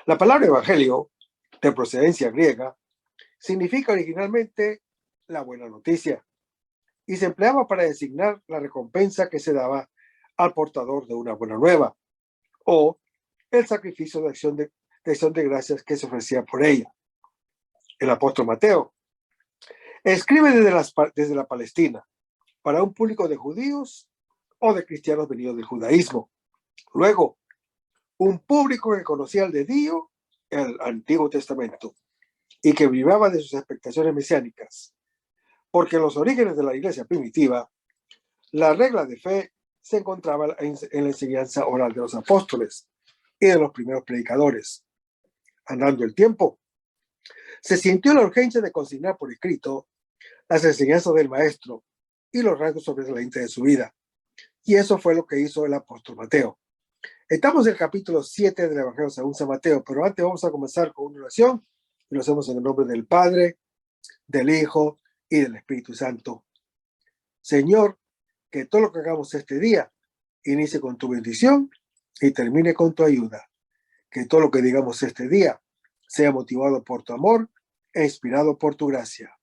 La palabra evangelio, de procedencia griega, significa originalmente la buena noticia y se empleaba para designar la recompensa que se daba al portador de una buena nueva o el sacrificio de acción de gracias que se ofrecía por ella. El apóstol Mateo escribe desde la Palestina para un público de judíos o de cristianos venidos del judaísmo. Luego, un público que conocía el dedillo el Antiguo Testamento y que vibraba de sus expectaciones mesiánicas. Porque en los orígenes de la iglesia primitiva, la regla de fe se encontraba en la enseñanza oral de los apóstoles y de los primeros predicadores. Andando el tiempo, se sintió la urgencia de consignar por escrito las enseñanzas del maestro y los rasgos sobresalientes de su vida. Y eso fue lo que hizo el apóstol Mateo. Estamos en el capítulo 7 del Evangelio según San Mateo, pero antes vamos a comenzar con una oración y lo hacemos en el nombre del Padre, del Hijo y del Espíritu Santo. Señor, que todo lo que hagamos este día inicie con tu bendición y termine con tu ayuda. Que todo lo que digamos este día sea motivado por tu amor e inspirado por tu gracia.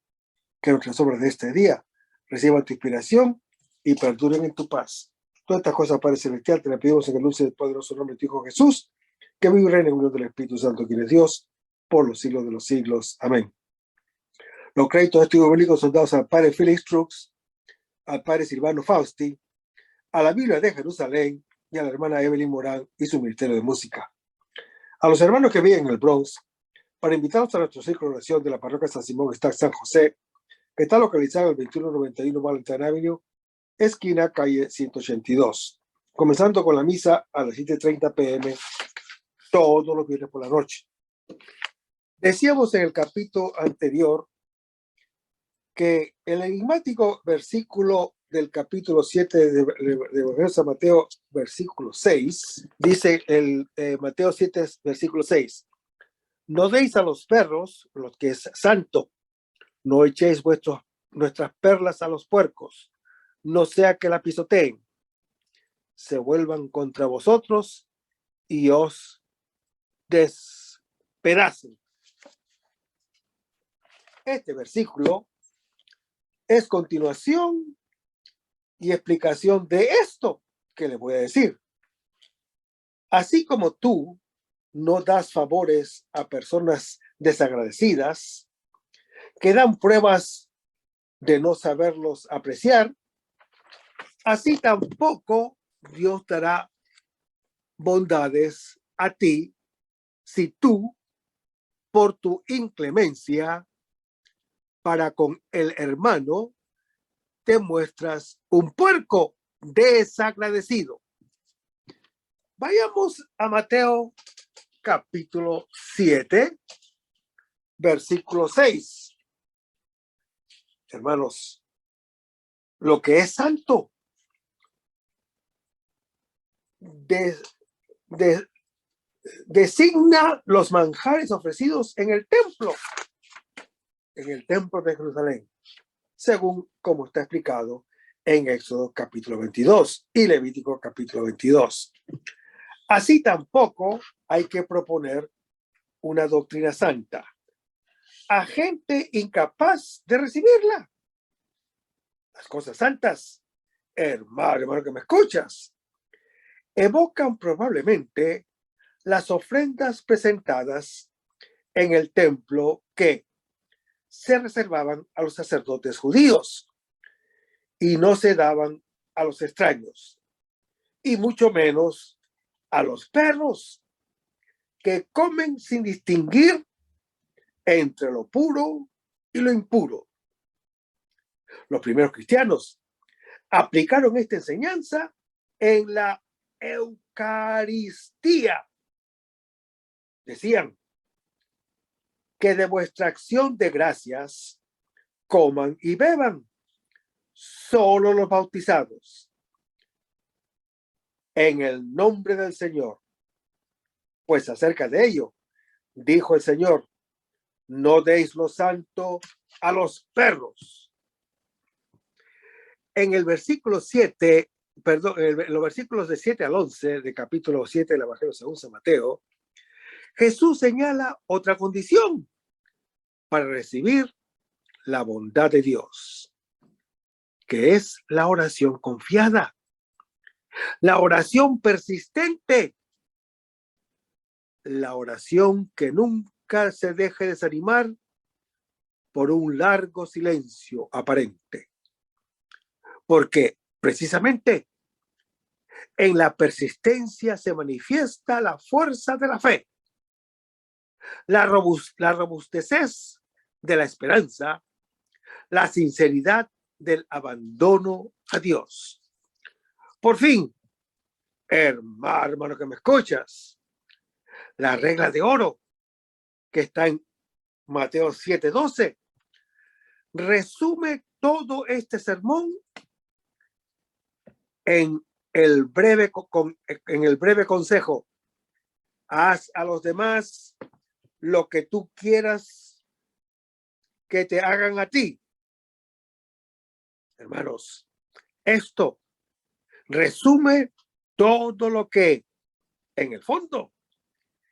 Que nuestras obras de este día reciban tu inspiración y perduren en tu paz. Todas estas cosas, Padre Celestial, te las pedimos en el dulce y poderoso nombre de tu Hijo Jesús, que vive y reina en unión del Espíritu Santo, quien es Dios, por los siglos de los siglos. Amén. Los créditos de estudio bíblico son dados al Padre Felix Trux, al Padre Silvano Fausti, a la Biblia de Jerusalén y a la hermana Evelyn Morán y su ministerio de música. A los hermanos que viven en el Bronx, para invitarlos a nuestro ciclo de oración de la parroquia San Simón está San José, que está localizado en el 2191 Valentine Avenue, esquina calle 182, comenzando con la misa a las 7:30 p.m. todos los viernes por la noche. Decíamos en el capítulo anterior que el enigmático versículo del capítulo 7 de San Mateo, versículo 6, dice el Mateo 7, versículo 6, no deis a los perros lo que es santo, no echéis nuestras perlas a los puercos, no sea que la pisoteen, se vuelvan contra vosotros y os despedacen. Este versículo es continuación y explicación de esto que les voy a decir. Así como tú no das favores a personas desagradecidas que dan pruebas de no saberlos apreciar, así tampoco Dios dará bondades a ti si tú, por tu inclemencia para con el hermano, te muestras un puerco desagradecido. Vayamos a Mateo capítulo 7, versículo 6. Hermanos, lo que es santo designa los manjares ofrecidos en el templo de Jerusalén, según como está explicado en Éxodo capítulo 22 y Levítico capítulo 22. Así tampoco hay que proponer una doctrina santa a gente incapaz de recibirla. Las cosas santas, hermano que me escuchas, evocan probablemente las ofrendas presentadas en el templo que se reservaban a los sacerdotes judíos y no se daban a los extraños, y mucho menos a los perros que comen sin distinguir entre lo puro y lo impuro. Los primeros cristianos aplicaron esta enseñanza en la Eucaristía. Decían que de vuestra acción de gracias coman y beban solo los bautizados en el nombre del Señor. Pues acerca de ello, dijo el Señor, no deis lo santo a los perros. En el versículo 7, los versículos de 7 al 11 de capítulo 7 del Evangelio según San Mateo, Jesús señala otra condición para recibir la bondad de Dios, que es la oración confiada, la oración persistente, la oración que nunca se deje desanimar por un largo silencio aparente. Porque precisamente en la persistencia se manifiesta la fuerza de la fe, la robustez de la esperanza, la sinceridad del abandono a Dios. Por fin, hermano que me escuchas, la regla de oro que está en Mateo 7:12 resume todo este sermón en el breve consejo: haz a los demás lo que tú quieras que te hagan a ti. Hermanos, esto resume todo lo que en el fondo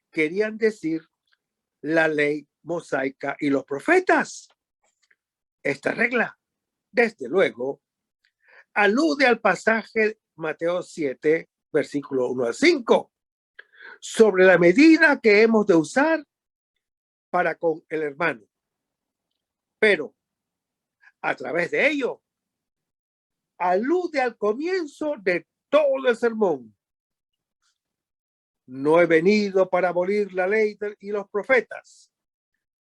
querían decir la ley mosaica y los profetas. Esta regla, desde luego, alude al pasaje Mateo 7, versículo 1 al 5, sobre la medida que hemos de usar para con el hermano. Pero a través de ello, alude al comienzo de todo el sermón. No he venido para abolir la ley y los profetas,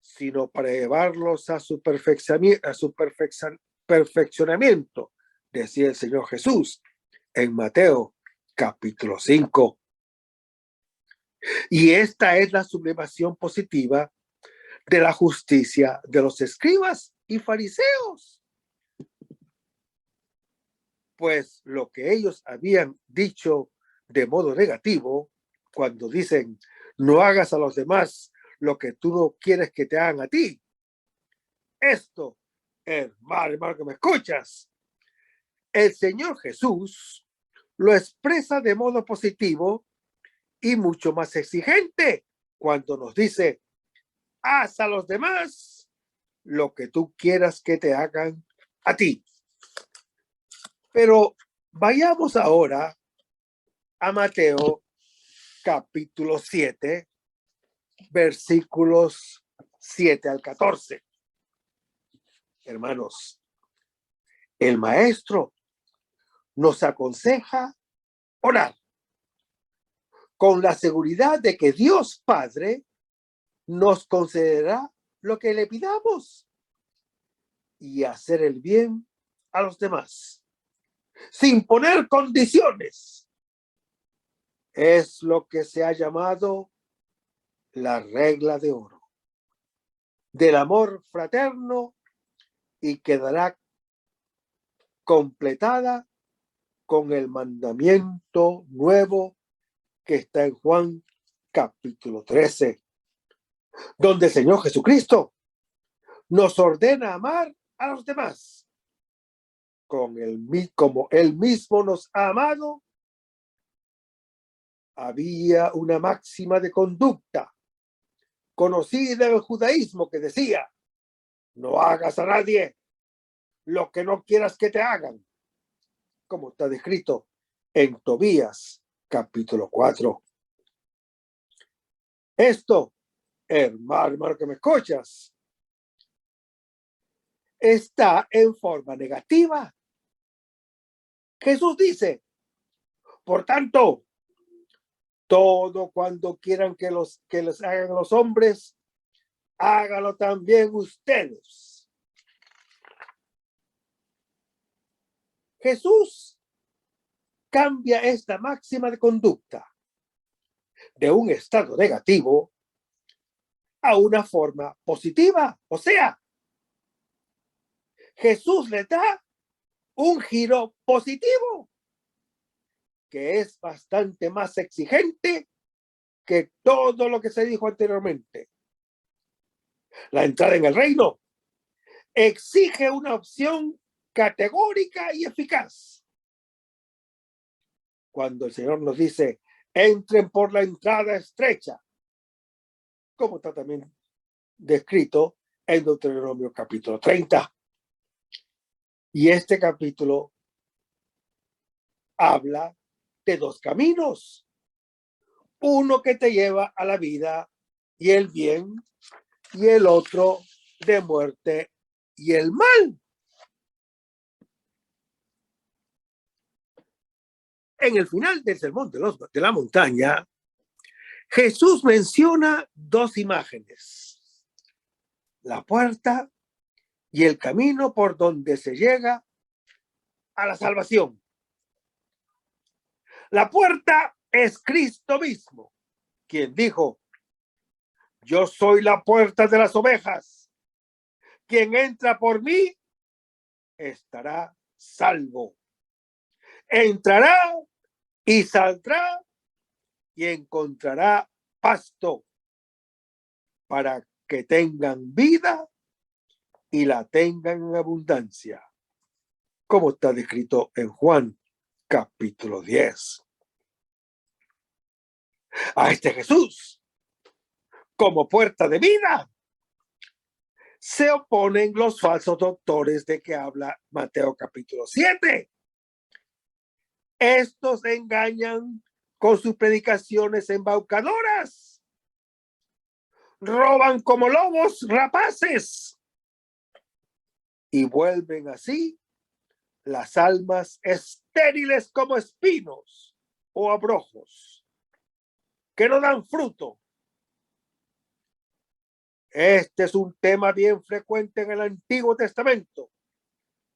sino para llevarlos a su perfeccionamiento, decía el Señor Jesús en Mateo capítulo 5. Y esta es la sublimación positiva de la justicia de los escribas y fariseos. Pues lo que ellos habían dicho de modo negativo, cuando dicen no hagas a los demás lo que tú no quieres que te hagan a ti, esto, hermano que me escuchas, el Señor Jesús lo expresa de modo positivo y mucho más exigente cuando nos dice: haz a los demás lo que tú quieras que te hagan a ti. Pero vayamos ahora a Mateo capítulo 7, versículos 7 al 14. Hermanos, el maestro nos aconseja orar con la seguridad de que Dios Padre nos concederá lo que le pidamos y hacer el bien a los demás, sin poner condiciones. Es lo que se ha llamado la regla de oro del amor fraterno y quedará completada con el mandamiento nuevo que está en Juan capítulo 13, donde el Señor Jesucristo nos ordena amar a los demás como Él mismo nos ha amado. Había una máxima de conducta conocida en el judaísmo que decía: no hagas a nadie lo que no quieras que te hagan, como está descrito en Tobías capítulo 4. Esto, hermano que me escuchas, está en forma negativa. Jesús dice: por tanto, todo cuando quieran que les hagan los hombres, háganlo también ustedes. Jesús cambia esta máxima de conducta de un estado negativo a una forma positiva. O sea, Jesús le da un giro positivo que es bastante más exigente que todo lo que se dijo anteriormente. La entrada en el reino exige una opción categórica y eficaz. Cuando el Señor nos dice: entren por la entrada estrecha, como está también descrito en Deuteronomio capítulo 30. Y este capítulo habla de dos caminos. Uno que te lleva a la vida y el bien, y el otro de muerte y el mal. En el final del sermón de la montaña, Jesús menciona dos imágenes: la puerta y el camino por donde se llega a la salvación. La puerta es Cristo mismo, quien dijo: yo soy la puerta de las ovejas. Quien entra por mí estará salvo. Entrará y saldrá y encontrará pasto para que tengan vida y la tengan en abundancia, como está descrito en Juan capítulo 10. A este Jesús, como puerta de vida, se oponen los falsos doctores de que habla Mateo capítulo 7. Estos engañan con sus predicaciones embaucadoras, roban como lobos rapaces y vuelven así las almas estériles como espinos o abrojos que no dan fruto. Este es un tema bien frecuente en el Antiguo Testamento,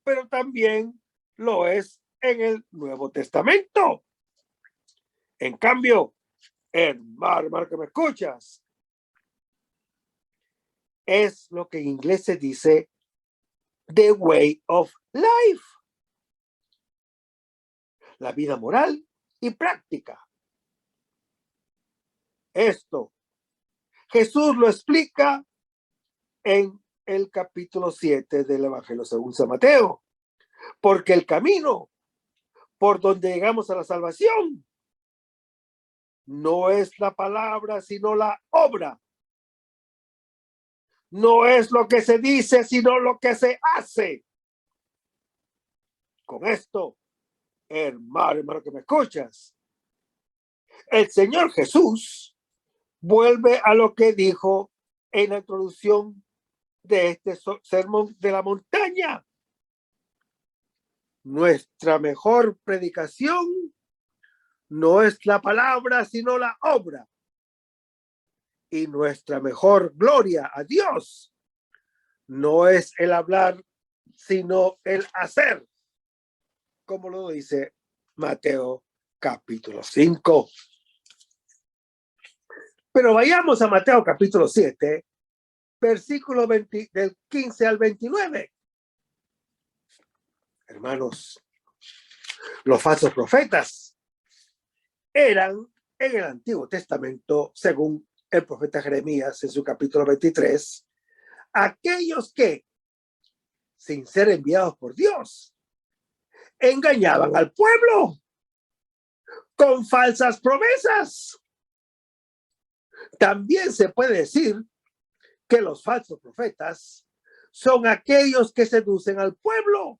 pero también lo es en el Nuevo Testamento. En cambio, hermano que me escuchas, es lo que en inglés se dice the way of life, la vida moral y práctica. Esto Jesús lo explica en el capítulo 7 del Evangelio según San Mateo, porque el camino por donde llegamos a la salvación no es la palabra, sino la obra. No es lo que se dice, sino lo que se hace. Con esto, hermano que me escuchas, el Señor Jesús vuelve a lo que dijo en la introducción de este sermón de la montaña. Nuestra mejor predicación no es la palabra, sino la obra. Y nuestra mejor gloria a Dios no es el hablar, sino el hacer, como lo dice Mateo capítulo 5. Pero vayamos a Mateo capítulo 7, versículo 20, del 15 al 29. Hermanos, los falsos profetas eran en el Antiguo Testamento, según el profeta Jeremías en su capítulo 23, aquellos que, sin ser enviados por Dios, engañaban al pueblo con falsas promesas. También se puede decir que los falsos profetas son aquellos que seducen al pueblo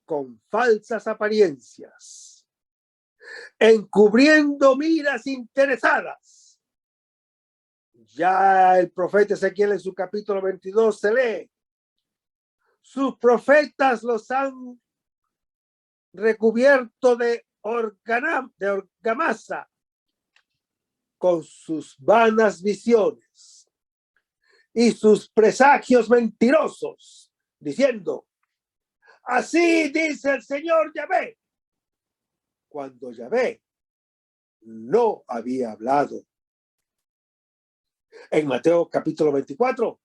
con falsas apariencias, encubriendo miras interesadas. Ya el profeta Ezequiel en su capítulo 22 se lee: sus profetas los han recubierto de argamasa con sus vanas visiones y sus presagios mentirosos, diciendo: así dice el Señor Yahvé, cuando Yahvé no había hablado. En Mateo capítulo 24,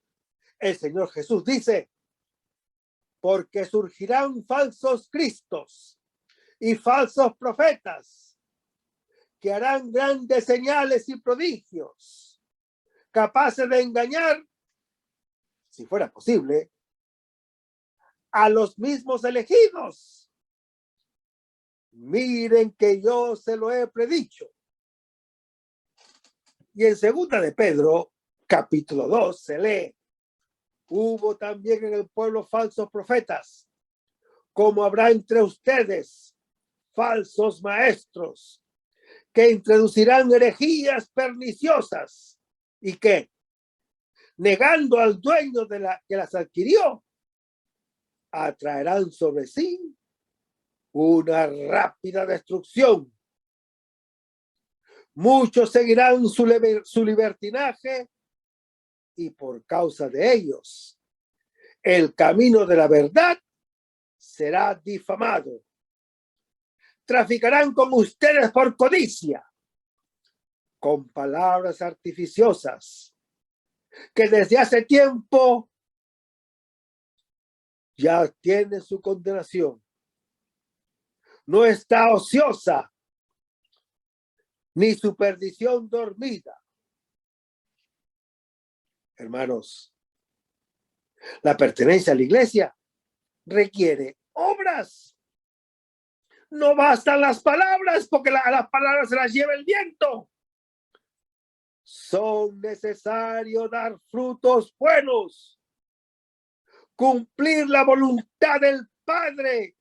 el Señor Jesús dice: porque surgirán falsos cristos y falsos profetas que harán grandes señales y prodigios, capaces de engañar, si fuera posible, a los mismos elegidos. Miren que yo se lo he predicho. Y en segunda de Pedro, capítulo 2, se lee: hubo también en el pueblo falsos profetas, como habrá entre ustedes falsos maestros, que introducirán herejías perniciosas y que, negando al dueño de la que las adquirió, atraerán sobre sí una rápida destrucción. Muchos seguirán su libertinaje y por causa de ellos el camino de la verdad será difamado. Traficarán con ustedes por codicia, con palabras artificiosas, que desde hace tiempo ya tiene su condenación. No está ociosa, ni su perdición dormida. Hermanos, la pertenencia a la iglesia requiere obras. No bastan las palabras, porque las palabras se las lleva el viento. Son necesarios dar frutos buenos, cumplir la voluntad del Padre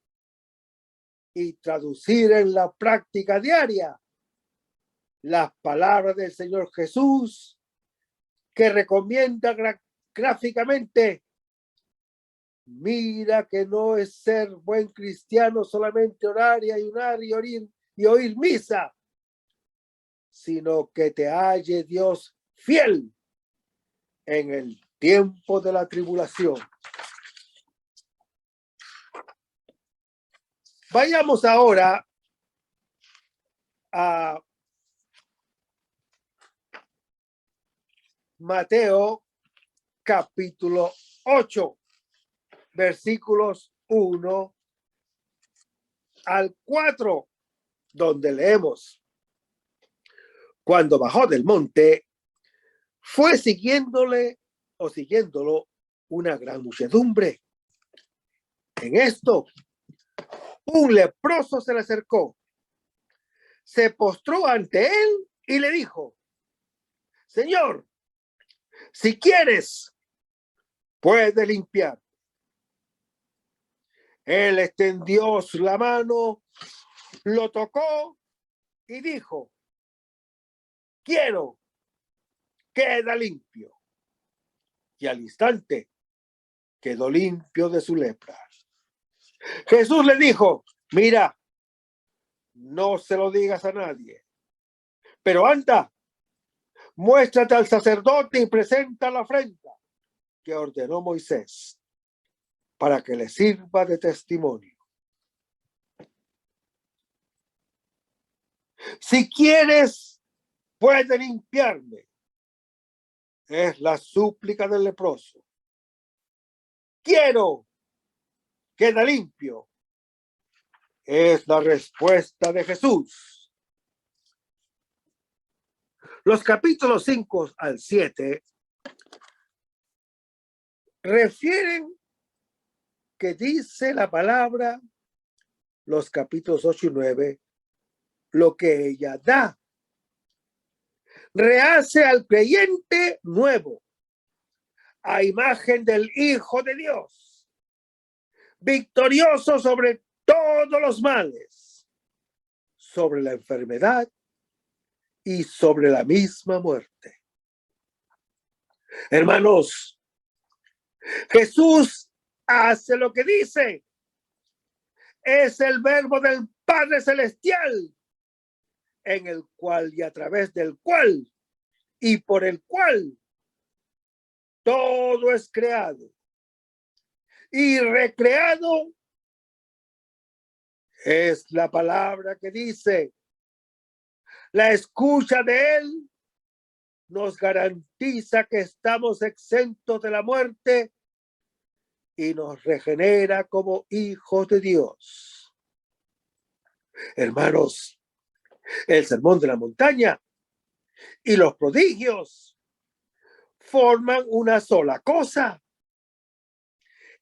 y traducir en la práctica diaria las palabras del Señor Jesús, que recomienda gráficamente: mira que no es ser buen cristiano solamente orar y ayunar y oír misa, sino que te halle Dios fiel en el tiempo de la tribulación. Vayamos ahora a Mateo capítulo 8, versículos 1 al 4, donde leemos: cuando bajó del monte, fue siguiéndolo una gran muchedumbre. En esto, un leproso se le acercó, se postró ante él y le dijo: Señor, si quieres, puedes limpiar. Él extendió la mano, lo tocó y dijo: quiero, queda limpio. Y al instante quedó limpio de su lepra. Jesús le dijo: mira, no se lo digas a nadie, pero anda, muéstrate al sacerdote y presenta la ofrenda que ordenó Moisés, para que le sirva de testimonio. Si quieres, puedes limpiarme. Es la súplica del leproso. Quiero, queda limpio. Es la respuesta de Jesús. Los capítulos 5 al 7 refieren que dice la palabra, los capítulos 8 y 9, lo que ella da. Rehace al creyente nuevo, a imagen del Hijo de Dios, victorioso sobre todos los males, sobre la enfermedad y sobre la misma muerte. Hermanos, Jesús hace lo que dice. Es el verbo del Padre Celestial, en el cual y a través del cual y por el cual todo es creado y recreado. Es la palabra que dice: la escucha de él nos garantiza que estamos exentos de la muerte y nos regenera como hijos de Dios. Hermanos, el sermón de la montaña y los prodigios forman una sola cosa,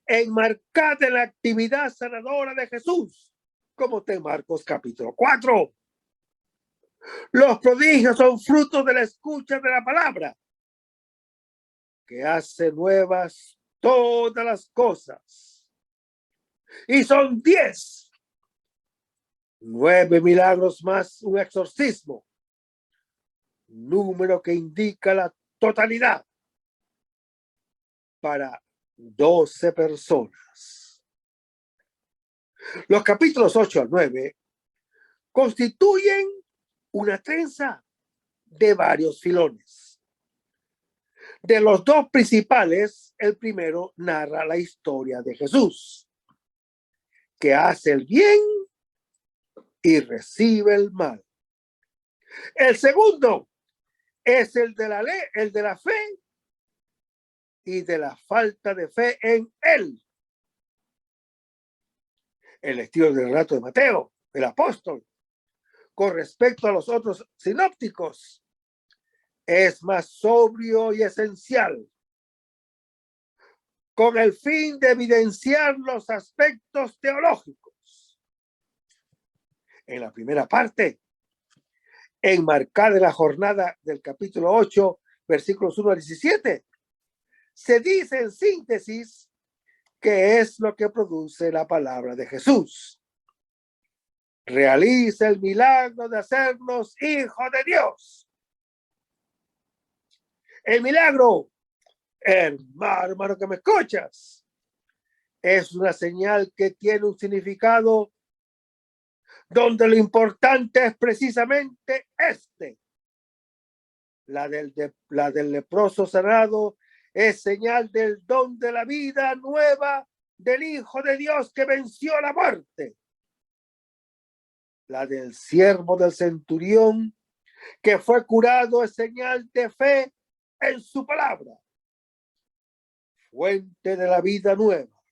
enmarcada en la actividad sanadora de Jesús, como está en Marcos capítulo 4. Los prodigios son frutos de la escucha de la palabra, que hace nuevas todas las cosas. Y son 10. 9 milagros más un exorcismo, número que indica la totalidad para 12 personas. Los capítulos 8 al 9 constituyen una trenza de varios filones. De los dos principales, el primero narra la historia de Jesús, que hace el bien y recibe el mal. El segundo es el de la ley, el de la fe y de la falta de fe en él. El estilo del relato de Mateo, el apóstol, con respecto a los otros sinópticos, es más sobrio y esencial, con el fin de evidenciar los aspectos teológicos. En la primera parte, enmarcada en la jornada del capítulo 8, versículos 1 al 17, se dice en síntesis qué es lo que produce la palabra de Jesús. Realiza el milagro de hacernos hijos de Dios. El milagro, hermano que me escuchas, es una señal que tiene un significado donde lo importante es precisamente la del leproso sanado es señal del don de la vida nueva del Hijo de Dios que venció la muerte. La del siervo del centurión que fue curado es señal de fe en su palabra, fuente de la vida nueva.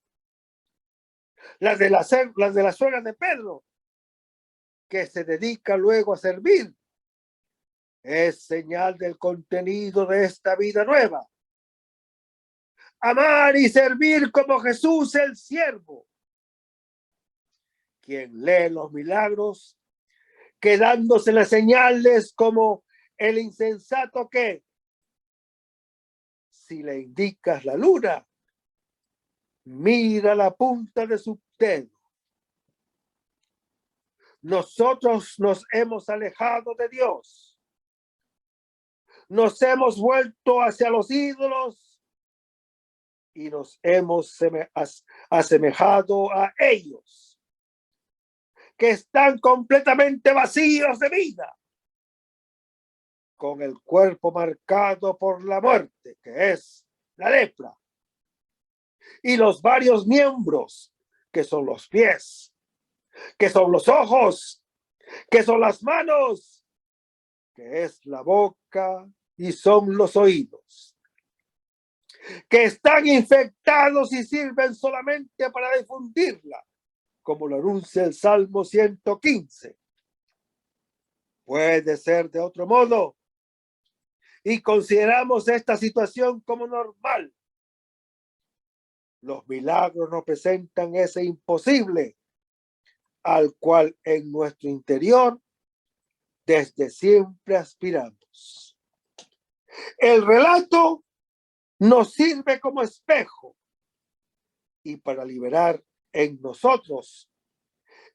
La de la suegra de Pedro, que se dedica luego a servir, es señal del contenido de esta vida nueva. Amar y servir como Jesús el siervo, quien lee los milagros, quedándose las señales como el insensato que, si le indicas la luna, mira la punta de su dedo. Nosotros nos hemos alejado de Dios. Nos hemos vuelto hacia los ídolos y nos hemos asemejado a ellos, que están completamente vacíos de vida, con el cuerpo marcado por la muerte, que es la lepra, y los varios miembros, que son los pies, que son los ojos, que son las manos, que es la boca y son los oídos, que están infectados y sirven solamente para difundirla, como lo anuncia el Salmo 115. Puede ser de otro modo, y consideramos esta situación como normal. Los milagros nos presentan ese imposible al cual en nuestro interior desde siempre aspiramos. El relato nos sirve como espejo y para liberar en nosotros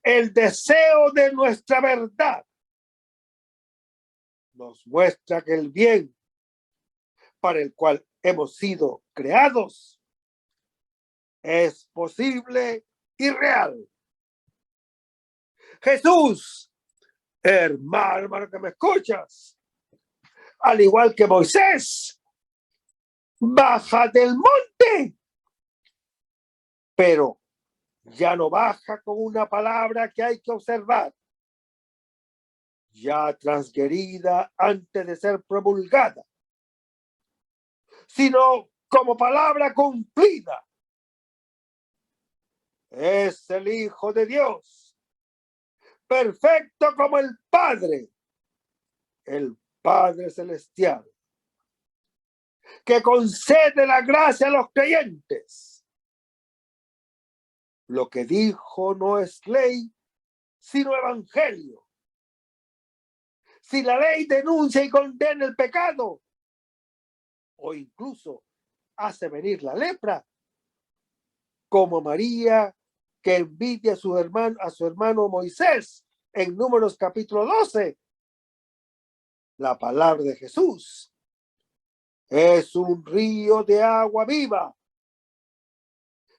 el deseo de nuestra verdad. Nos muestra que el bien para el cual hemos sido creados es posible y real. Jesús, hermano que me escuchas, al igual que Moisés, baja del monte, pero ya no baja con una palabra que hay que observar, ya transgredida antes de ser promulgada, sino como palabra cumplida. Es el Hijo de Dios, perfecto como el Padre Celestial, que concede la gracia a los creyentes. Lo que dijo no es ley, sino evangelio. Si la ley denuncia y condena el pecado, o incluso hace venir la lepra, como María que envidia a su hermano Moisés en Números capítulo 12, la palabra de Jesús es un río de agua viva.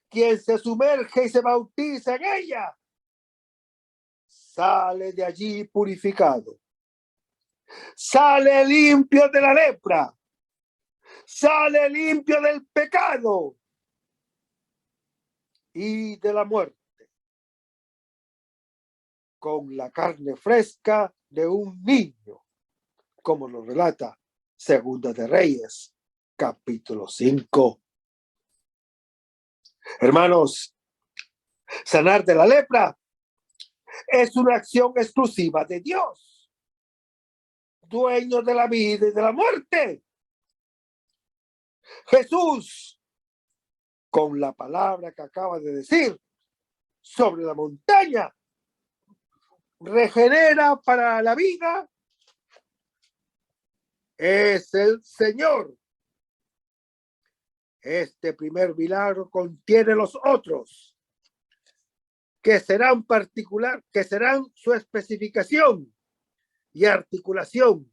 Quien se sumerge y se bautiza en ella, sale de allí purificado. Sale limpio de la lepra. Sale limpio del pecado y de la muerte, con la carne fresca de un niño, como lo relata Segunda de Reyes, capítulo 5. Hermanos, sanar de la lepra es una acción exclusiva de Dios, dueño de la vida y de la muerte. Jesús, con la palabra que acaba de decir sobre la montaña, regenera para la vida, es el Señor. Este primer milagro contiene los otros, que serán su especificación y articulación.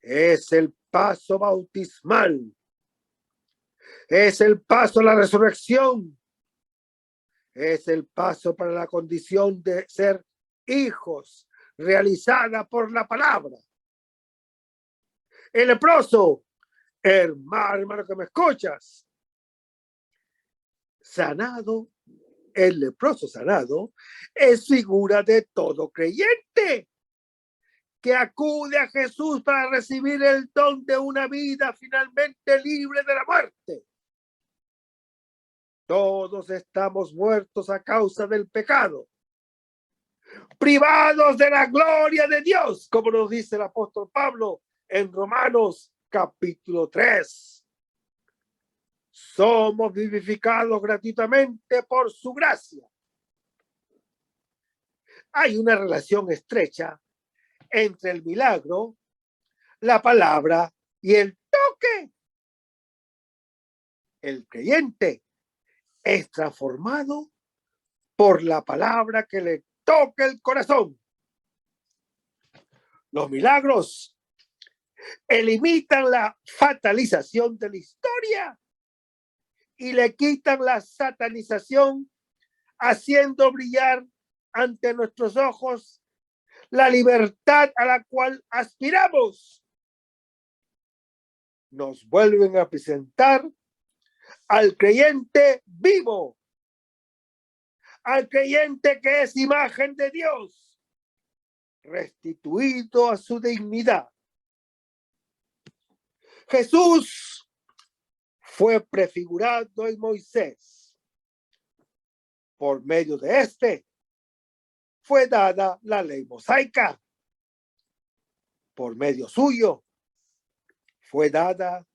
Es el paso bautismal, es el paso a la resurrección, es el paso para la condición de ser hijos, realizada por la palabra. El leproso, hermano que me escuchas, sanado, el leproso sanado es figura de todo creyente que acude a Jesús para recibir el don de una vida finalmente libre de la muerte. Todos estamos muertos a causa del pecado, privados de la gloria de Dios, como nos dice el apóstol Pablo en Romanos capítulo 3. Somos vivificados gratuitamente por su gracia. Hay una relación estrecha entre el milagro, la palabra y el toque. El creyente es transformado por la palabra que le toca el corazón. Los milagros eliminan la fatalización de la historia y le quitan la satanización, haciendo brillar ante nuestros ojos la libertad a la cual aspiramos. Nos vuelven a presentar al creyente vivo, al creyente que es imagen de Dios, restituido a su dignidad. Jesús fue prefigurado en Moisés. Por medio de este fue dada la ley mosaica. Por medio suyo fue dada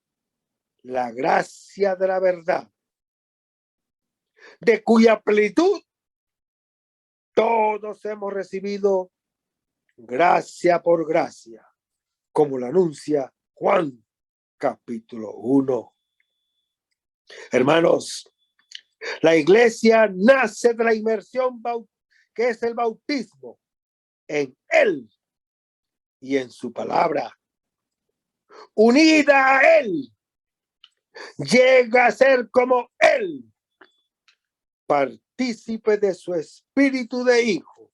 la gracia de la verdad, de cuya plenitud todos hemos recibido gracia por gracia, como lo anuncia Juan capítulo 1. Hermanos, la iglesia nace de la inmersión que es el bautismo en él y en su palabra. Unida a él, llega a ser como él, partícipe de su espíritu de hijo.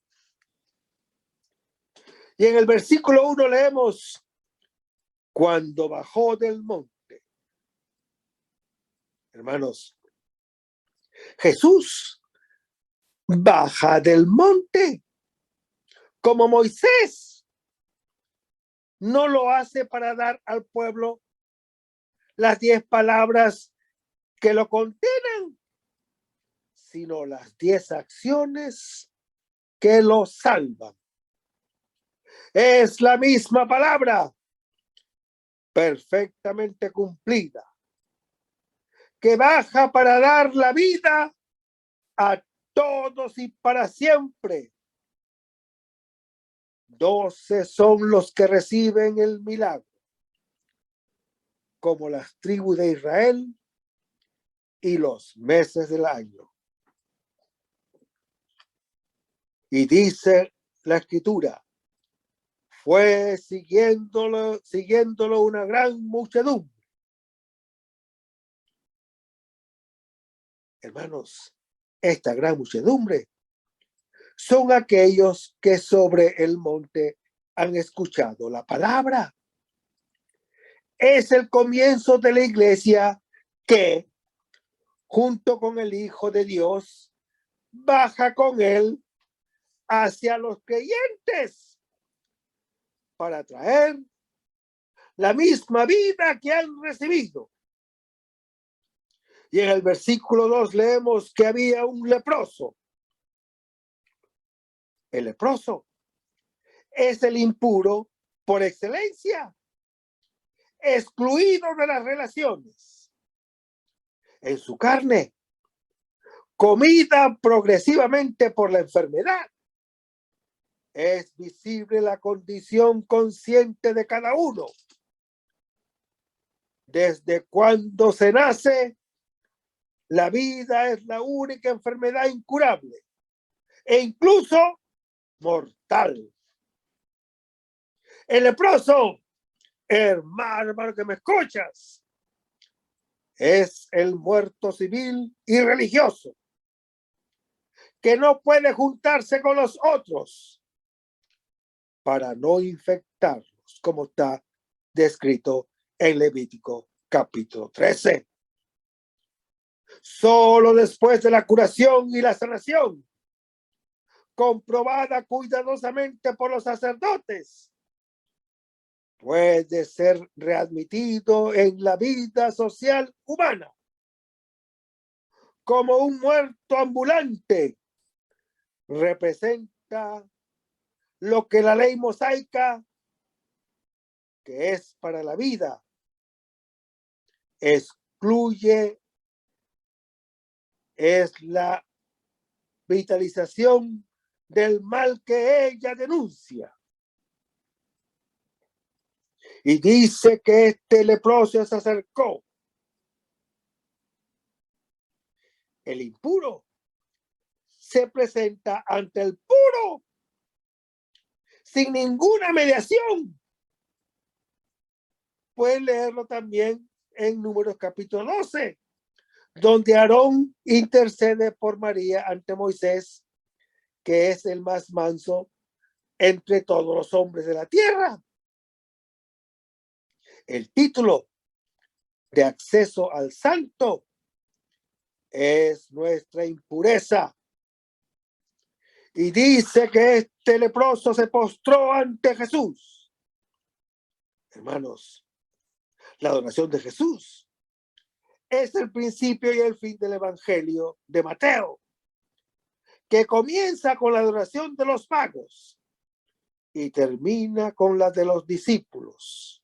Y en el versículo 1 leemos: cuando bajó del monte. Hermanos, Jesús baja del monte como Moisés. No lo hace para dar al pueblo las 10 palabras que lo contienen, sino las 10 acciones que lo salvan. Es la misma palabra, perfectamente cumplida, que baja para dar la vida a todos y para siempre. 12 son los que reciben el milagro, como las tribus de Israel y los meses del año. Y dice la escritura, fue siguiéndolo una gran muchedumbre. Hermanos, esta gran muchedumbre son aquellos que sobre el monte han escuchado la palabra. Es el comienzo de la iglesia que, junto con el Hijo de Dios, baja con él hacia los creyentes para traer la misma vida que han recibido. Y en el versículo 2 leemos que había un leproso. El leproso es el impuro por excelencia, excluido de las relaciones. En su carne, comida progresivamente por la enfermedad, es visible la condición consciente de cada uno. Desde cuando se nace, la vida es la única enfermedad incurable e incluso mortal. El leproso, hermano que me escuchas, es el muerto civil y religioso que no puede juntarse con los otros para no infectarlos, como está descrito en Levítico capítulo 13. Solo después de la curación y la sanación, comprobada cuidadosamente por los sacerdotes, puede ser readmitido en la vida social humana como un muerto ambulante. Representa lo que la ley mosaica, que es para la vida, excluye, es la vitalización del mal que ella denuncia. Y dice que este leproso se acercó. El impuro se presenta ante el puro sin ninguna mediación. Pueden leerlo también en Números capítulo 12, donde Aarón intercede por María ante Moisés, que es el más manso entre todos los hombres de la tierra. El título de acceso al santo es nuestra impureza. Y dice que este leproso se postró ante Jesús. Hermanos, la adoración de Jesús es el principio y el fin del Evangelio de Mateo, que comienza con la adoración de los magos y termina con la de los discípulos.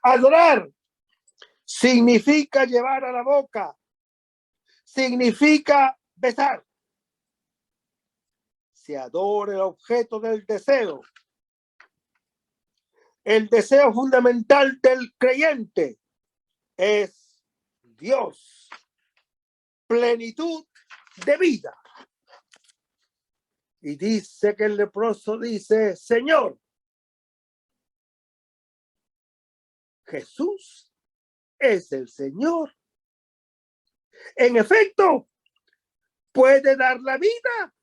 Adorar significa llevar a la boca, significa besar. Se adora el objeto del deseo. El deseo fundamental del creyente es Dios, plenitud de vida. Y dice que el leproso dice, Señor, Jesús es el Señor. En efecto, puede dar la vida,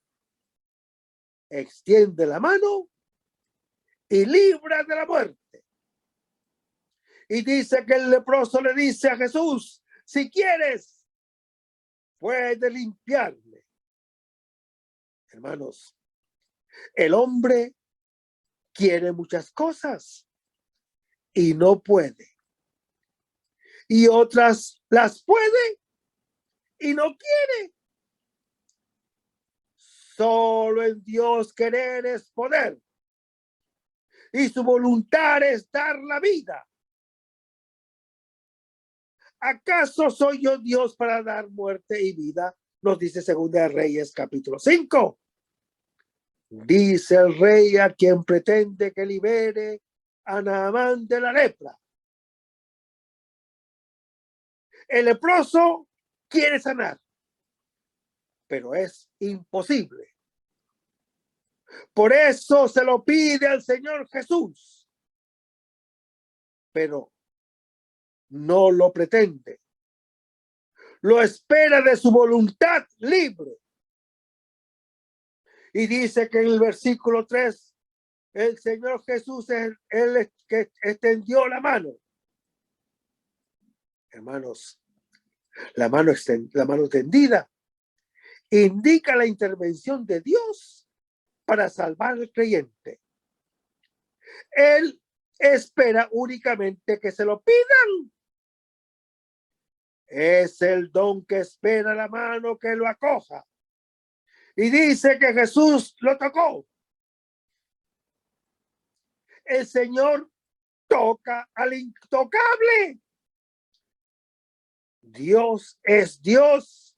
extiende la mano y libra de la muerte. Y dice que el leproso le dice a Jesús, si quieres, puede limpiarme. Hermanos, el hombre quiere muchas cosas y no puede. Y otras las puede y no quiere. Solo en Dios querer es poder. Y su voluntad es dar la vida. ¿Acaso soy yo Dios para dar muerte y vida? Nos dice Segunda de Reyes capítulo 5. dice el rey a quien pretende que libere a Naamán de la lepra. El leproso quiere sanar, pero es imposible. Por eso se lo pide al Señor Jesús, pero no lo pretende. Lo espera de su voluntad libre. Y dice que en el versículo 3, el Señor Jesús es el que extendió la mano. Hermanos, la mano tendida indica la intervención de Dios para salvar al creyente. Él espera únicamente que se lo pidan. Es el don que espera la mano que lo acoja. Y dice que Jesús lo tocó. El Señor toca al intocable. Dios es Dios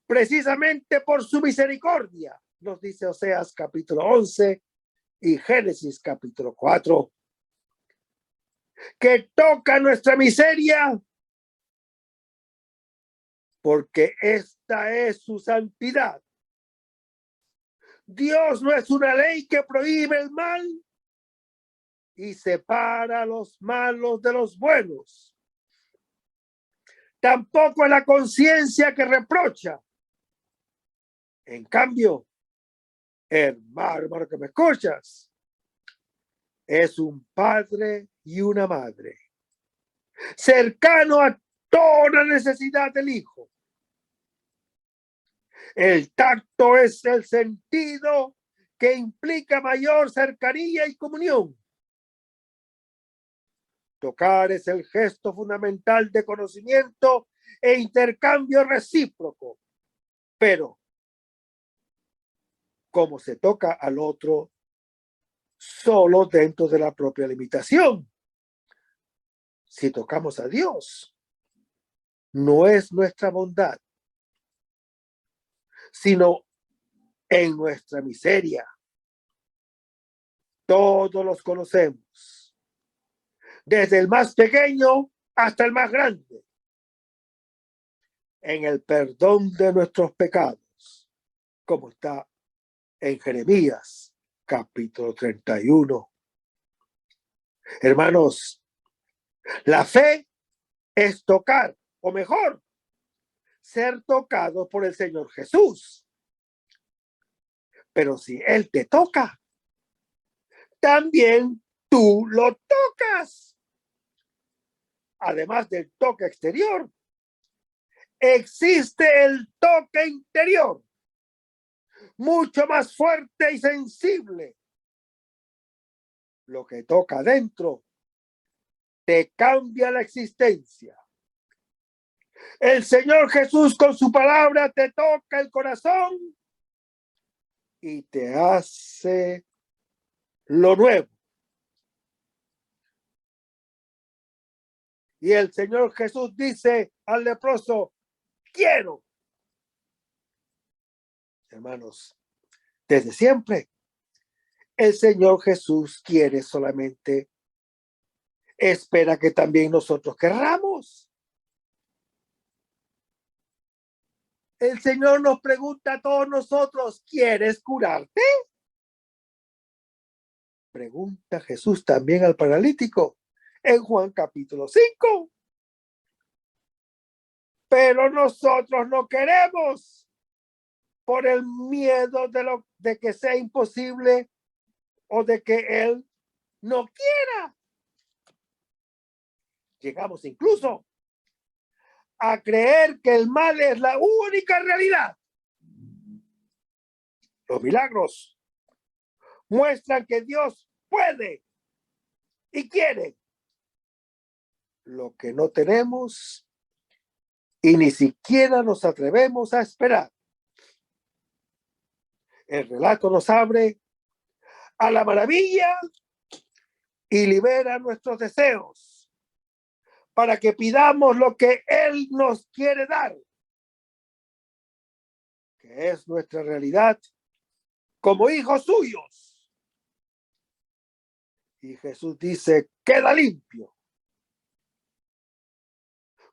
precisamente por su misericordia, nos dice Oseas capítulo 11 y Génesis capítulo 4, que toca nuestra miseria porque esta es su santidad. Dios no es una ley que prohíbe el mal y separa a los malos de los buenos. Tampoco es la conciencia que reprocha. En cambio, hermano que me escuchas, es un padre y una madre, cercano a toda necesidad del hijo. El tacto es el sentido que implica mayor cercanía y comunión. Tocar es el gesto fundamental de conocimiento e intercambio recíproco. Pero, como se toca al otro, solo dentro de la propia limitación. Si tocamos a Dios, no es nuestra bondad, sino en nuestra miseria. Todos los conocemos, desde el más pequeño hasta el más grande, en el perdón de nuestros pecados, como está en Jeremías capítulo 31. Hermanos, la fe es tocar, o mejor, ser tocado por el Señor Jesús. Pero si Él te toca, también tú lo tocas. Además del toque exterior, existe el toque interior, mucho más fuerte y sensible. Lo que toca adentro te cambia la existencia. El Señor Jesús con su palabra te toca el corazón y te hace lo nuevo. Y el Señor Jesús dice al leproso, quiero. Hermanos, desde siempre, el Señor Jesús quiere solamente, espera que también nosotros querramos. El Señor nos pregunta a todos nosotros, ¿quieres curarte? Pregunta Jesús también al paralítico en Juan capítulo 5. Pero nosotros no queremos por el miedo de que sea imposible o de que Él no quiera. Llegamos incluso a creer que el mal es la única realidad. Los milagros muestran que Dios puede y quiere lo que no tenemos y ni siquiera nos atrevemos a esperar. El relato nos abre a la maravilla y libera nuestros deseos para que pidamos lo que Él nos quiere dar, que es nuestra realidad como hijos suyos. Y Jesús dice, queda limpio.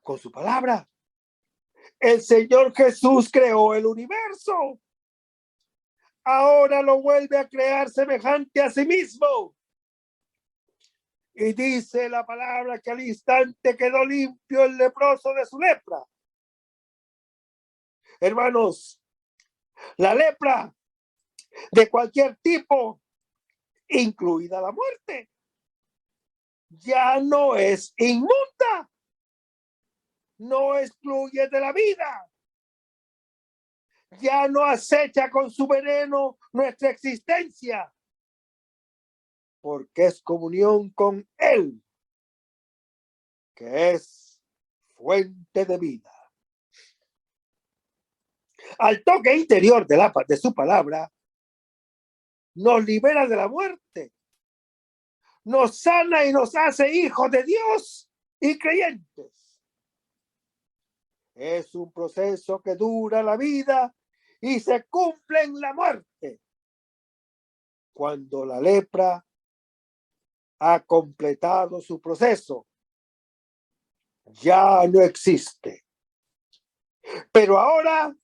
Con su palabra, el Señor Jesús creó el universo. Ahora lo vuelve a crear semejante a sí mismo. Y dice la palabra que al instante quedó limpio el leproso de su lepra. Hermanos, la lepra de cualquier tipo, incluida la muerte, ya no es inmunda, no excluye de la vida, ya no acecha con su veneno nuestra existencia, porque es comunión con Él, que es fuente de vida. Al toque interior de su palabra, nos libera de la muerte, nos sana y nos hace hijos de Dios y creyentes. Es un proceso que dura la vida y se cumple en la muerte, cuando la lepra ha completado su proceso. Ya no existe. Pero ahora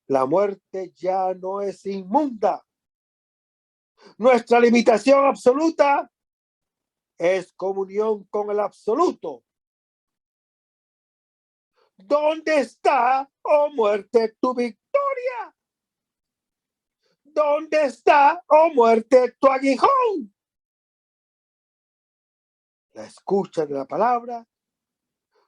la muerte ya no es inmunda. Nuestra limitación absoluta es comunión con el absoluto. ¿Dónde está, oh muerte, tu victoria? ¿Dónde está, oh muerte, tu aguijón? La escucha de la palabra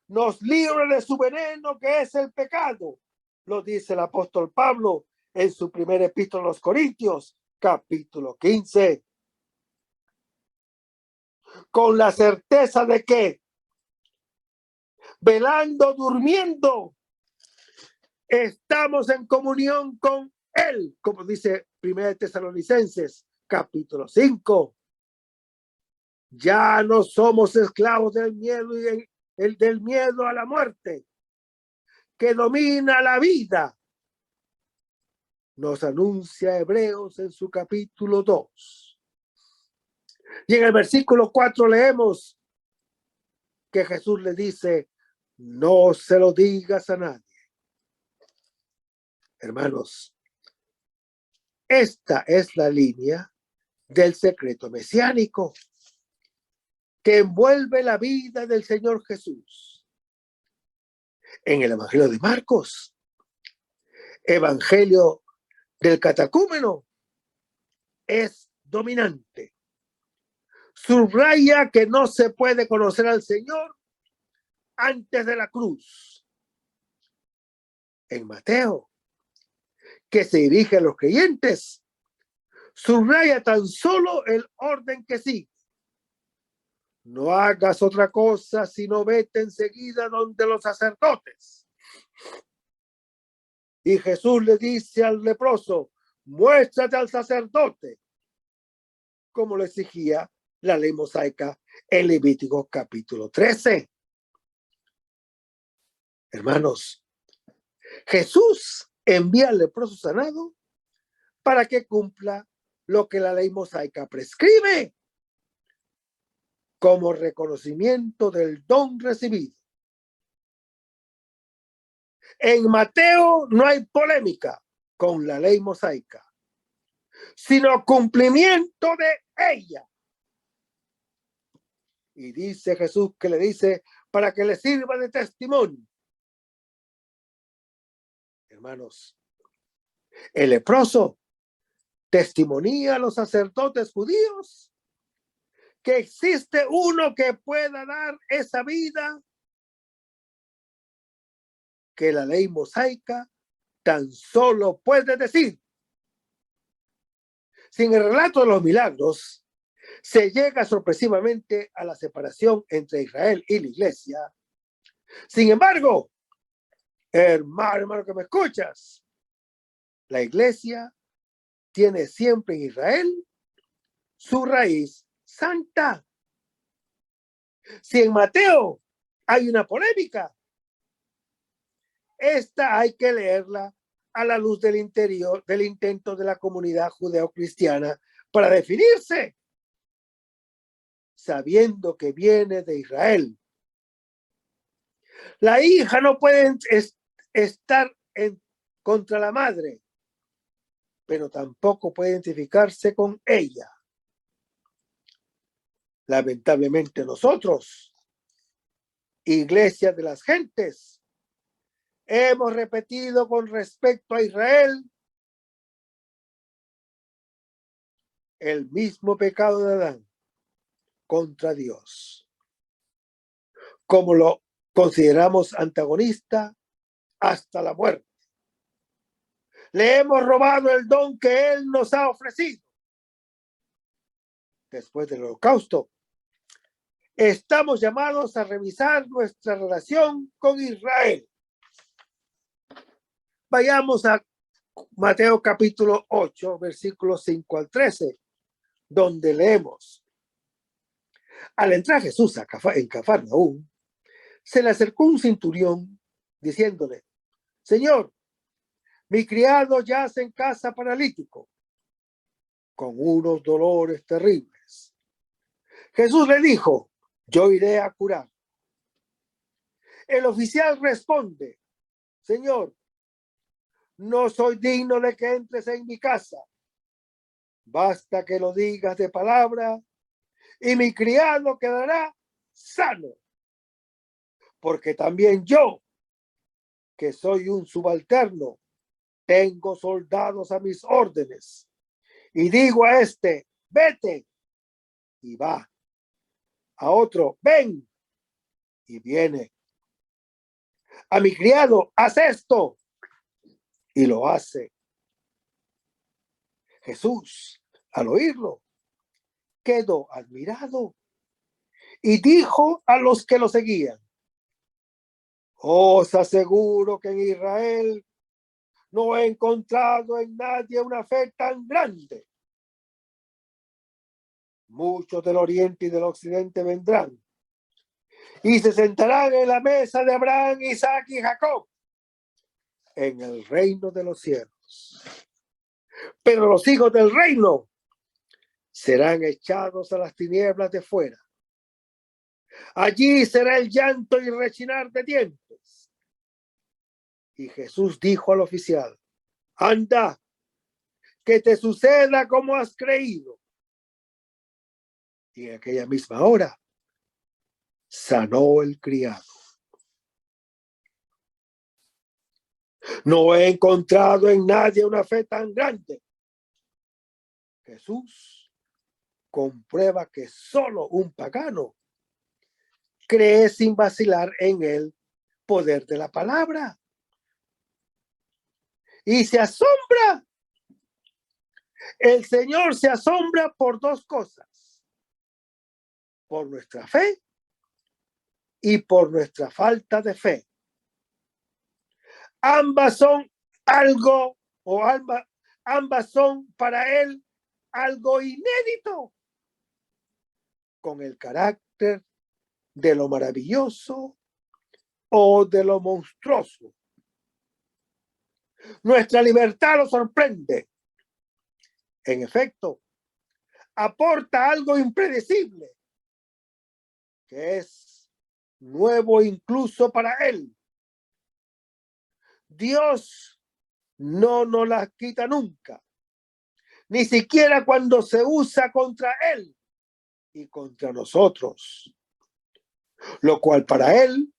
nos libra de su veneno, que es el pecado. Lo dice el apóstol Pablo en su primera epístola a los Corintios, capítulo 15. Con la certeza de que, velando, durmiendo, estamos en comunión con Él, como dice 1 Tesalonicenses, capítulo 5. Ya no somos esclavos del miedo y del miedo a la muerte, que domina la vida. Nos anuncia Hebreos en su capítulo 2. Y en el versículo 4 leemos que Jesús le dice, no se lo digas a nadie. Hermanos, esta es la línea del secreto mesiánico que envuelve la vida del Señor Jesús. En el Evangelio de Marcos, Evangelio del catacúmeno, es dominante. Subraya que no se puede conocer al Señor antes de la cruz. En Mateo, que se dirige a los creyentes, subraya tan solo el orden que sigue. No hagas otra cosa, sino vete enseguida donde los sacerdotes. Y Jesús le dice al leproso, muéstrate al sacerdote, como lo exigía la ley mosaica en Levítico capítulo 13. Hermanos, Jesús envía al leproso sanado para que cumpla lo que la ley mosaica prescribe, como reconocimiento del don recibido. En Mateo no hay polémica con la ley mosaica, sino cumplimiento de ella. Y dice Jesús que le dice para que le sirva de testimonio. Hermanos, el leproso testimonía a los sacerdotes judíos que existe uno que pueda dar esa vida que la ley mosaica tan solo puede decir. Sin el relato de los milagros, se llega sorpresivamente a la separación entre Israel y la iglesia. Sin embargo, hermano que me escuchas, la iglesia tiene siempre en Israel su raíz santa. Si en Mateo hay una polémica, esta hay que leerla a la luz del interior del intento de la comunidad judeocristiana para definirse, sabiendo que viene de Israel. La hija no puede estar contra la madre, pero tampoco puede identificarse con ella. Lamentablemente nosotros, Iglesia de las Gentes, hemos repetido con respecto a Israel el mismo pecado de Adán contra Dios. Como lo consideramos antagonista hasta la muerte. Le hemos robado el don que Él nos ha ofrecido. Después del Holocausto, estamos llamados a revisar nuestra relación con Israel. Vayamos a Mateo capítulo 8, versículos 5 al 13, donde leemos: al entrar Jesús en Cafarnaúm, se le acercó un centurión diciéndole: Señor, mi criado yace en casa paralítico, con unos dolores terribles. Jesús le dijo: yo iré a curar. El oficial responde: Señor, no soy digno de que entres en mi casa. Basta que lo digas de palabra y mi criado quedará sano. Porque también yo, que soy un subalterno, tengo soldados a mis órdenes. Y digo a este: vete, y va. A otro: ven, y viene. A mi criado: haz esto, y lo hace. Jesús, al oírlo, quedó admirado y dijo a los que lo seguían: os aseguro que en Israel no he encontrado en nadie una fe tan grande. Muchos del oriente y del occidente vendrán y se sentarán en la mesa de Abraham, Isaac y Jacob en el reino de los cielos. Pero los hijos del reino serán echados a las tinieblas de fuera. Allí será el llanto y rechinar de dientes. Y Jesús dijo al oficial: anda, que te suceda como has creído. Y en aquella misma hora sanó el criado. No he encontrado en nadie una fe tan grande. Jesús comprueba que solo un pagano cree sin vacilar en el poder de la palabra. Y se asombra. El Señor se asombra por dos cosas: por nuestra fe y por nuestra falta de fe. Ambas son algo, o ambas son para Él algo inédito, con el carácter de lo maravilloso o de lo monstruoso. Nuestra libertad lo sorprende. En efecto, aporta algo impredecible, que es nuevo incluso para Él. Dios no nos las quita nunca, ni siquiera cuando se usa contra Él y contra nosotros, lo cual para Él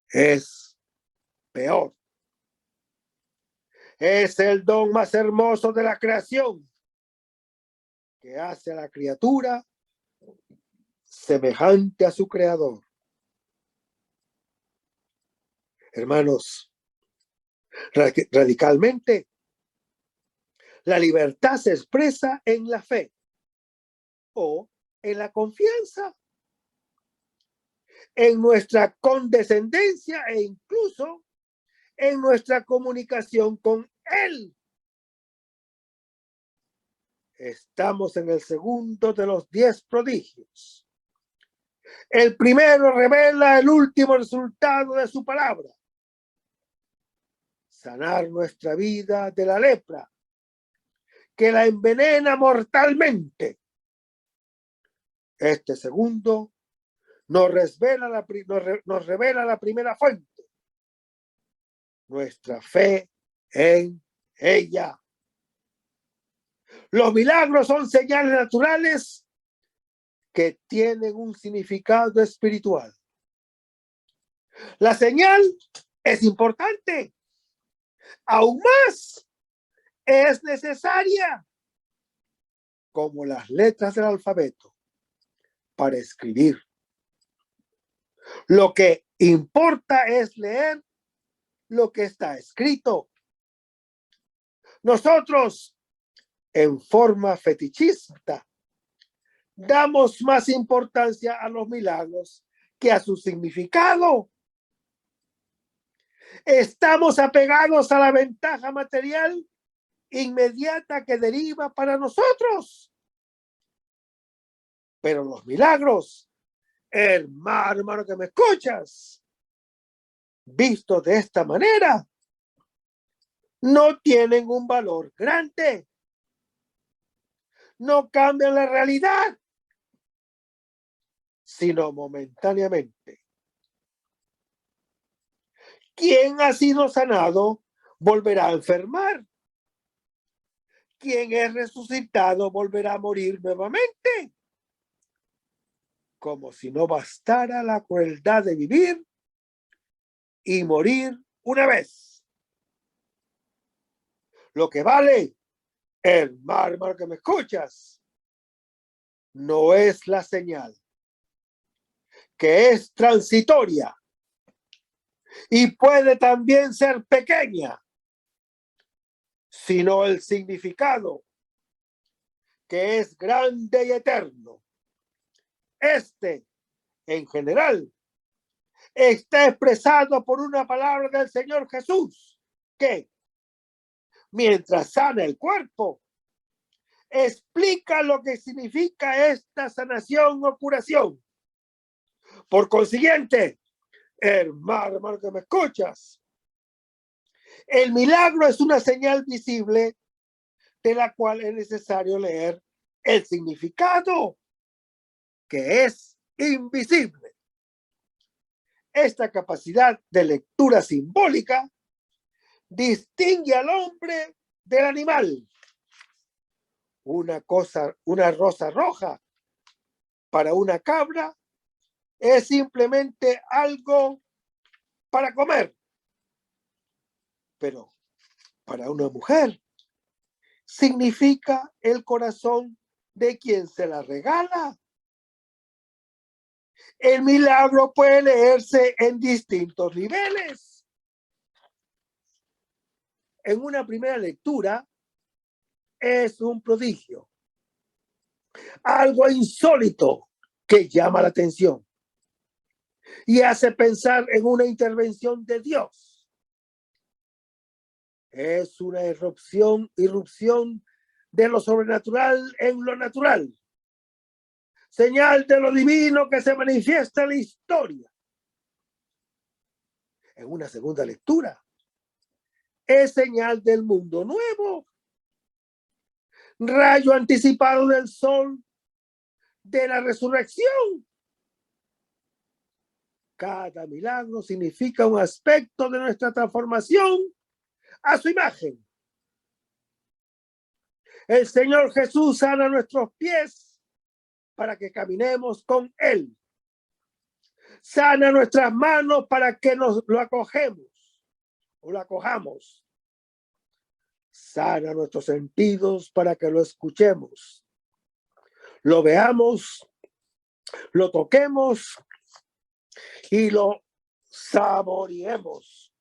es peor. Es el don más hermoso de la creación, que hace a la criatura semejante a su creador. Hermanos, radicalmente, la libertad se expresa en la fe o en la confianza, en nuestra condescendencia e incluso en nuestra comunicación con Él. Estamos en el segundo de los 10 prodigios. El primero revela el último resultado de su palabra. sanar nuestra vida de la lepra, que la envenena mortalmente. Este segundo nos revela la primera fuente, nuestra fe en ella. Los milagros son señales naturales que tienen un significado espiritual. La señal es importante, aún más es necesaria, como las letras del alfabeto para escribir. Lo que importa es leer lo que está escrito. Nosotros, en forma fetichista, damos más importancia a los milagros que a su significado. Estamos apegados a la ventaja material inmediata que deriva para nosotros. Pero los milagros, hermano que me escuchas, visto de esta manera, no tienen un valor grande. No cambian la realidad, sino momentáneamente. Quien ha sido sanado volverá a enfermar. Quien es resucitado volverá a morir nuevamente. Como si no bastara la crueldad de vivir y morir una vez. Lo que vale, hermano que me escuchas, no es la señal, que es transitoria y puede también ser pequeña, sino el significado, que es grande y eterno. Este, en general, está expresado por una palabra del Señor Jesús, que, mientras sana el cuerpo, explica lo que significa esta sanación o curación. Por consiguiente, hermano que me escuchas, el milagro es una señal visible de la cual es necesario leer el significado, que es invisible. Esta capacidad de lectura simbólica distingue al hombre del animal. Una rosa roja para una cabra es simplemente algo para comer, pero para una mujer significa el corazón de quien se la regala. El milagro puede leerse en distintos niveles. En una primera lectura es un prodigio, algo insólito que llama la atención y hace pensar en una intervención de Dios. Es una irrupción de lo sobrenatural en lo natural, señal de lo divino que se manifiesta en la historia. En una segunda lectura es señal del mundo nuevo, rayo anticipado del sol de la resurrección. Cada milagro significa un aspecto de nuestra transformación a su imagen. El Señor Jesús sana nuestros pies para que caminemos con Él. Sana nuestras manos para que nos lo acogemos o lo acojamos. Sana nuestros sentidos para que lo escuchemos, lo veamos, lo toquemos y lo saboreemos.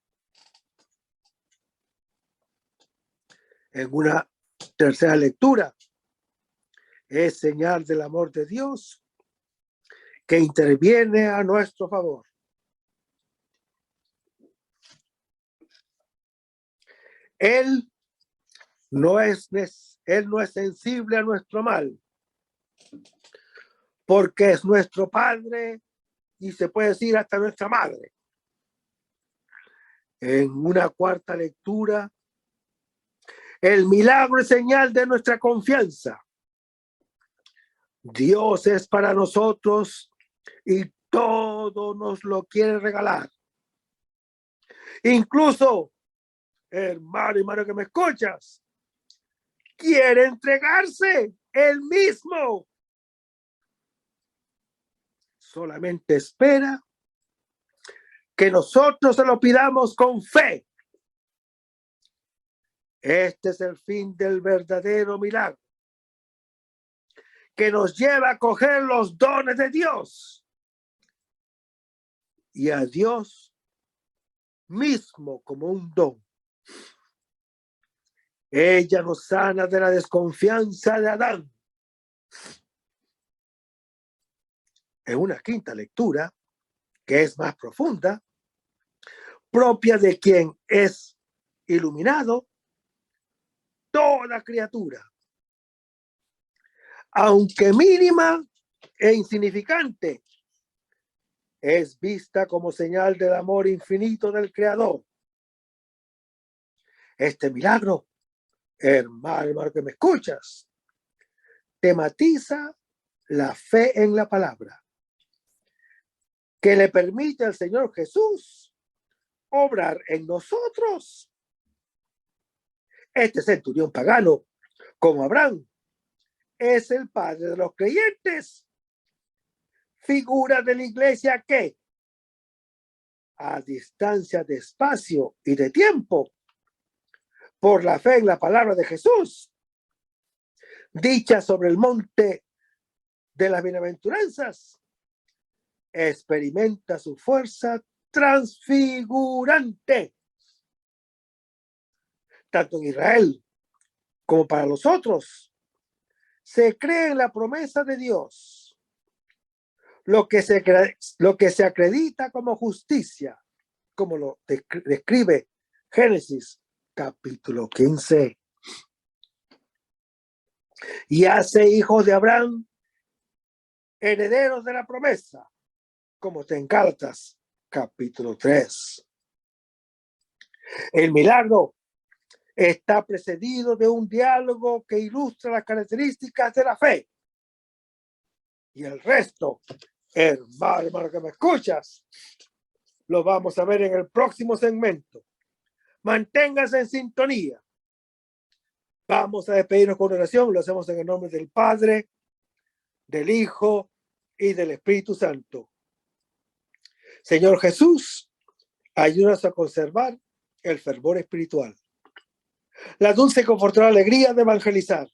En una tercera lectura es señal del amor de Dios que interviene a nuestro favor. Él no es sensible a nuestro mal, porque es nuestro Padre y se puede decir hasta nuestra madre. En una cuarta lectura, el milagro es señal de nuestra confianza. Dios es para nosotros y todo nos lo quiere regalar. Incluso, hermano que me escuchas, quiere entregarse él mismo. Solamente espera que nosotros se lo pidamos con fe. Este es el fin del verdadero milagro, que nos lleva a coger los dones de Dios y a Dios mismo como un don. Ella nos sana de la desconfianza de Adán. En una quinta lectura, que es más profunda, propia de quien es iluminado, toda criatura, aunque mínima e insignificante, es vista como señal del amor infinito del Creador. Este milagro, hermano que me escuchas, tematiza la fe en la palabra, que le permite al Señor Jesús obrar en nosotros. Este centurión pagano, como Abraham, es el padre de los creyentes, figura de la iglesia que, a distancia de espacio y de tiempo, por la fe en la palabra de Jesús, dicha sobre el monte de las bienaventuranzas, experimenta su fuerza transfigurante, tanto en Israel como para los otros. Se cree en la promesa de Dios, lo que se acredita como justicia, como lo describe Génesis capítulo 15. Y hace hijos de Abraham herederos de la promesa, como está en Gálatas capítulo 3. El milagro está precedido de un diálogo que ilustra las características de la fe. Y el resto, hermano que me escuchas, lo vamos a ver en el próximo segmento. Manténgase en sintonía. Vamos a despedirnos con oración. Lo hacemos en el nombre del Padre, del Hijo y del Espíritu Santo. Señor Jesús, ayúdanos a conservar el fervor espiritual, la dulce y confortadora alegría de evangelizar,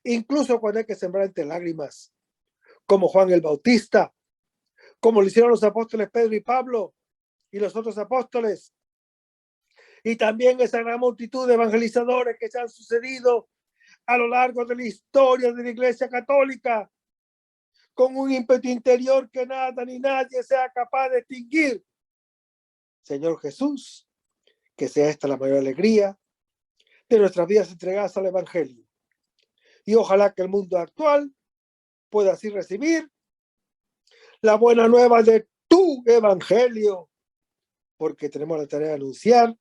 incluso cuando hay que sembrar entre lágrimas, como Juan el Bautista, como lo hicieron los apóstoles Pedro y Pablo y los otros apóstoles, y también esa gran multitud de evangelizadores que se han sucedido a lo largo de la historia de la Iglesia Católica, con un ímpetu interior que nada ni nadie sea capaz de extinguir. Señor Jesús, que sea esta la mayor alegría de nuestras vidas entregadas al Evangelio. Y ojalá que el mundo actual pueda así recibir la buena nueva de tu Evangelio, porque tenemos la tarea de anunciar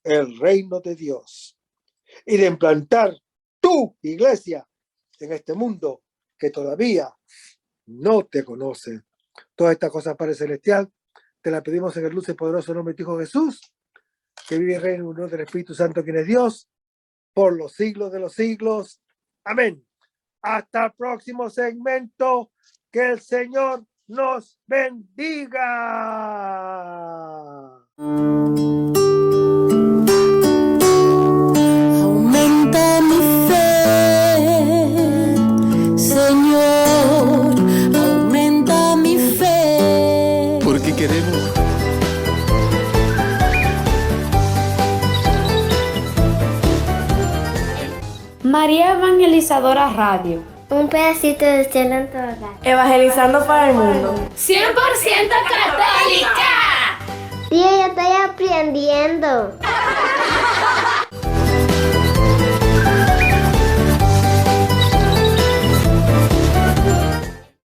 el reino de Dios y de implantar tu iglesia en este mundo que todavía no te conoce. Todas estas cosas, Padre Celestial, te las pedimos en el dulce y poderoso nombre de tu Hijo Jesús, que vive y reina en unión del Espíritu Santo, quien es Dios, por los siglos de los siglos. Amén. Hasta el próximo segmento. Que el Señor nos bendiga. Aumenta mi fe, Señor, aumenta mi fe. Porque queremos María Evangelizadora Radio. Un pedacito de cielo en tu hogar. Evangelizando para el mundo. 100% católica. Sí, yo estoy aprendiendo.